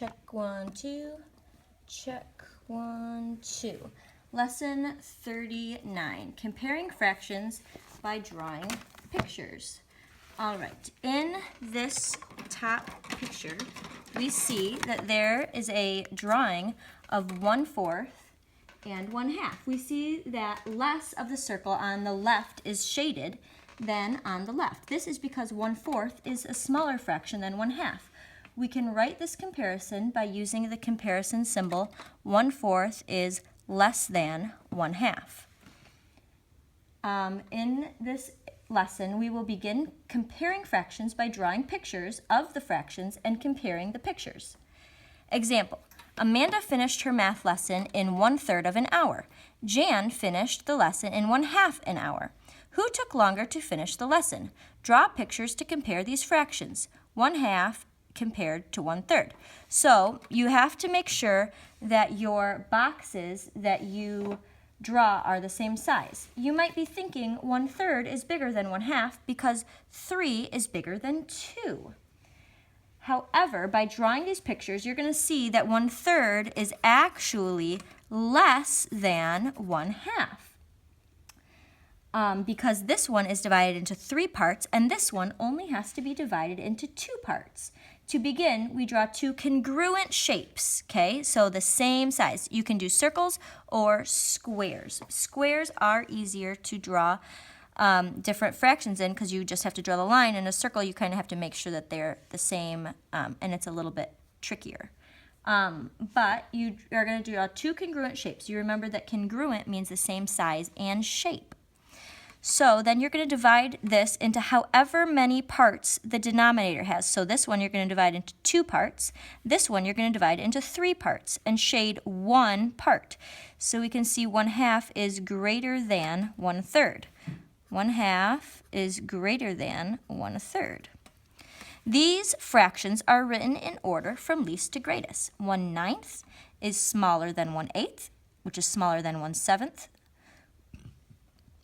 Check 1, 2. Check 1, 2. Lesson 39, comparing fractions by drawing pictures. All right, in this top picture, we see that there is a drawing of 1/4 and 1/2. We see that less of the circle on the left is shaded than on the left. This is because 1/4 is a smaller fraction than 1/2. We can write this comparison by using the comparison symbol. 1/4 is less than 1/2. In this lesson, we will begin comparing fractions by drawing pictures of the fractions and comparing the pictures. Example, Amanda finished her math lesson in 1/3 of an hour. Jan finished the lesson in 1/2 an hour. Who took longer to finish the lesson? Draw pictures to compare these fractions. 1/2 compared to 1/3. So you have to make sure that your boxes that you draw are the same size. You might be thinking 1/3 is bigger than 1/2 because 3 is bigger than 2. However, by drawing these pictures, you're going to see that 1/3 is actually less than 1/2. Because this one is divided into 3 parts, and this one only has to be divided into 2 parts. To begin, we draw 2 congruent shapes, okay? So the same size. You can do circles or squares. Squares are easier to draw different fractions in because you just have to draw the line. In a circle, you kind of have to make sure that they're the same, and it's a little bit trickier. But you are going to draw 2 congruent shapes. You remember that congruent means the same size and shape. So then you're going to divide this into however many parts the denominator has. So this one you're going to divide into 2 parts. This one you're going to divide into 3 parts and shade 1 part. So we can see 1/2 is greater than 1/3. 1/2 is greater than 1/3. These fractions are written in order from least to greatest. 1/9 is smaller than 1/8, which is smaller than 1/7,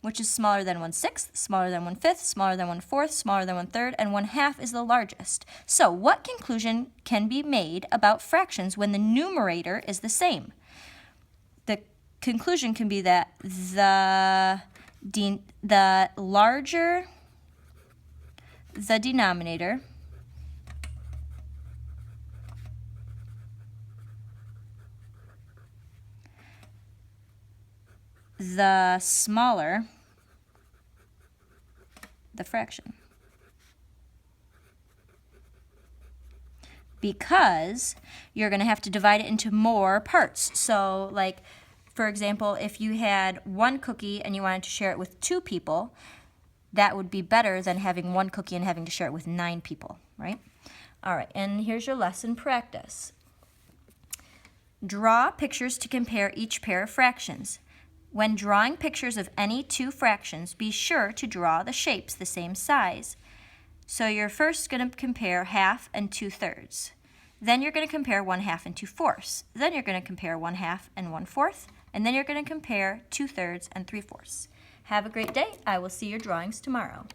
which is smaller than 1/6, smaller than 1/5, smaller than 1/4, smaller than 1/3, and 1/2 is the largest. So what conclusion can be made about fractions when the numerator is the same? The conclusion can be that the larger the denominator, the smaller the fraction. Because you're going to have to divide it into more parts. So, like, for example, if you had 1 cookie and you wanted to share it with 2 people, that would be better than having 1 cookie and having to share it with 9 people, right? All right, and here's your lesson practice. Draw pictures to compare each pair of fractions. When drawing pictures of any 2 fractions, be sure to draw the shapes the same size. So you're first going to compare 1/2 and 2/3. Then you're going to compare 1/2 and 2/4. Then you're going to compare 1/2 and 1/4. And then you're going to compare 2/3 and 3/4. Have a great day. I will see your drawings tomorrow.